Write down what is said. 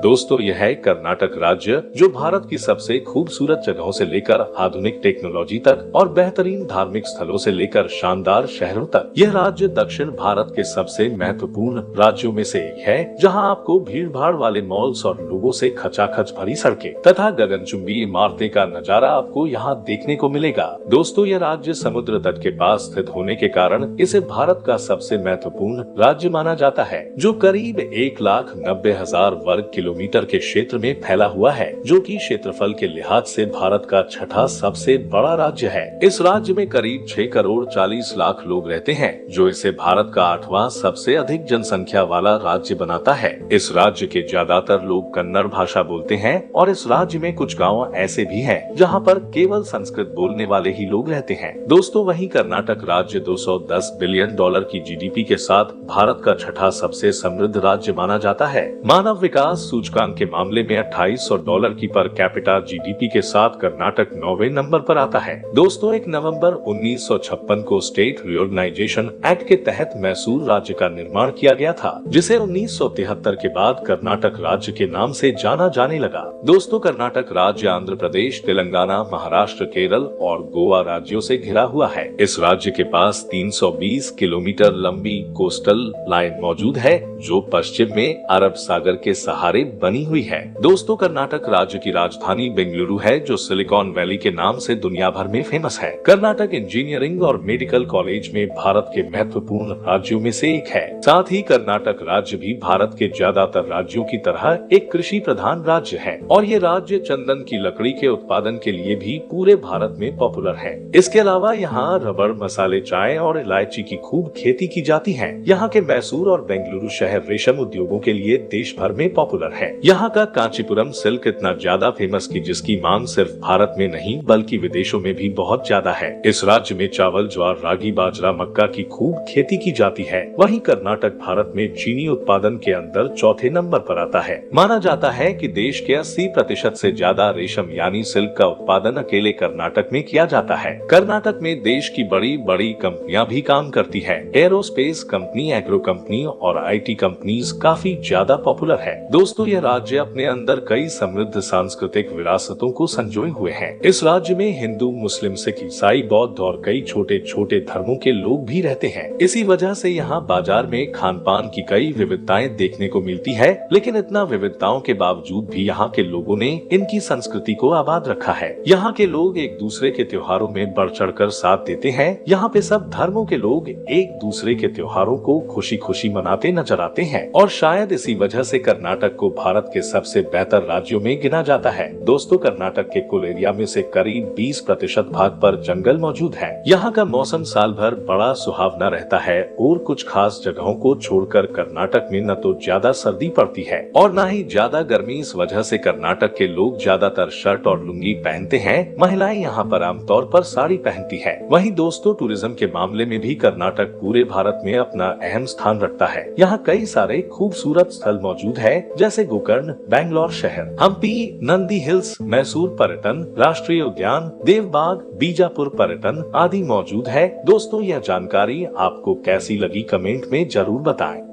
दोस्तों, यह है कर्नाटक राज्य, जो भारत की सबसे खूबसूरत जगहों से लेकर आधुनिक टेक्नोलॉजी तक और बेहतरीन धार्मिक स्थलों से लेकर शानदार शहरों तक। यह राज्य दक्षिण भारत के सबसे महत्वपूर्ण राज्यों में से एक है, जहां आपको भीड़ भाड़ वाले मॉल्स और लोगों से खचाखच भरी सड़कें तथा गगनचुंबी इमारतें का नजारा आपको यहाँ देखने को मिलेगा। दोस्तों, यह राज्य समुद्र तट के पास स्थित होने के कारण इसे भारत का सबसे महत्वपूर्ण राज्य माना जाता है, जो करीब 1,90,000 वर्ग किलोमीटर के क्षेत्र में फैला हुआ है, जो कि क्षेत्रफल के लिहाज से भारत का छठा सबसे बड़ा राज्य है। इस राज्य में करीब 6 करोड़ 40 लाख लोग रहते हैं, जो इसे भारत का 8वां सबसे अधिक जनसंख्या वाला राज्य बनाता है। इस राज्य के ज्यादातर लोग कन्नड़ भाषा बोलते हैं और इस राज्य में कुछ गाँव ऐसे भी हैं, जहाँ पर केवल संस्कृत बोलने वाले ही लोग रहते हैं। दोस्तों, वहीं कर्नाटक राज्य $210 बिलियन की जीडीपी के साथ भारत का छठा सबसे समृद्ध राज्य माना जाता है। मानव विकास सूचकांक के मामले में $2800 की पर कैपिटा जीडीपी के साथ कर्नाटक 9वें नंबर पर आता है। दोस्तों, 1 नवंबर 1956 को स्टेट रिओर्गनाइजेशन एक्ट के तहत मैसूर राज्य का निर्माण किया गया था, जिसे 1973 के बाद कर्नाटक राज्य के नाम से जाना जाने लगा। दोस्तों, कर्नाटक राज्य आंध्र प्रदेश, तेलंगाना, महाराष्ट्र, केरल और गोवा राज्यों से घिरा हुआ है। इस राज्य के पास 320 किलोमीटर लंबी कोस्टल लाइन मौजूद है, जो पश्चिम में अरब सागर के सहारे बनी हुई है। दोस्तों, कर्नाटक राज्य की राजधानी बेंगलुरु है, जो सिलिकॉन वैली के नाम से दुनिया भर में फेमस है। कर्नाटक इंजीनियरिंग और मेडिकल कॉलेज में भारत के महत्वपूर्ण राज्यों में से एक है। साथ ही कर्नाटक राज्य भी भारत के ज्यादातर राज्यों की तरह एक कृषि प्रधान राज्य है और ये राज्य चंदन की लकड़ी के उत्पादन के लिए भी पूरे भारत में पॉपुलर है। इसके अलावा यहाँ रबड़, मसाले, चाय और इलायची की खूब खेती की जाती है। यहाँ के मैसूर और बेंगलुरु शहर रेशम उद्योगों के लिए देश भर में पॉपुलर है। यहाँ का कांचीपुरम सिल्क इतना ज्यादा फेमस कि जिसकी मांग सिर्फ भारत में नहीं बल्कि विदेशों में भी बहुत ज्यादा है। इस राज्य में चावल, ज्वार, रागी, बाजरा, मक्का की खूब खेती की जाती है। वहीं कर्नाटक भारत में चीनी उत्पादन के अंदर चौथे नंबर पर आता है। माना जाता है कि देश के 80% से ज्यादा रेशम यानी सिल्क का उत्पादन अकेले कर्नाटक में किया जाता है। कर्नाटक में देश की बड़ी बड़ी कंपनियां भी काम करती है। एरोस्पेस कंपनी, एग्रो कंपनी और IT कंपनीज काफी ज्यादा पॉपुलर है। दोस्तों, यह राज्य अपने अंदर कई समृद्ध सांस्कृतिक विरासतों को संजोए हुए है। इस राज्य में हिंदू, मुस्लिम, सिख, ईसाई, बौद्ध और कई छोटे छोटे धर्मों के लोग भी रहते हैं। इसी वजह से यहाँ बाजार में खान पान की कई विविधताएं देखने को मिलती है, लेकिन इतना विविधताओं के बावजूद भी यहाँ के लोगों ने इनकी संस्कृति को आबाद रखा है। यहाँ के लोग एक दूसरे के त्योहारों में बढ़ चढ़ कर साथ देते हैं। यहाँ पे सब धर्मों के लोग एक दूसरे के त्योहारों को खुशी खुशी मनाते नजर आते हैं और शायद इसी वजह से कर्नाटक को भारत के सबसे बेहतर राज्यों में गिना जाता है। दोस्तों, कर्नाटक के कुल एरिया में से करीब 20% भाग पर जंगल मौजूद है। यहाँ का मौसम साल भर बड़ा सुहावना रहता है और कुछ खास जगहों को छोड़कर कर्नाटक में न तो ज्यादा सर्दी पड़ती है और न ही ज्यादा गर्मी। इस वजह से कर्नाटक के लोग ज्यादातर शर्ट और लुंगी पहनते हैं। महिलाएं यहाँ पर आमतौर पर साड़ी पहनती है। वहीं दोस्तों, टूरिज्म के मामले में भी कर्नाटक पूरे भारत में अपना अहम स्थान रखता है। यहाँ कई सारे खूबसूरत स्थल मौजूद है, जैसे गोकर्ण, बैंगलोर शहर, हम्पी, नंदी हिल्स, मैसूर पर्यटन राष्ट्रीय उद्यान, देवबाग, बीजापुर पर्यटन आदि मौजूद है। दोस्तों, यह जानकारी आपको कैसी लगी कमेंट में जरूर बताएं।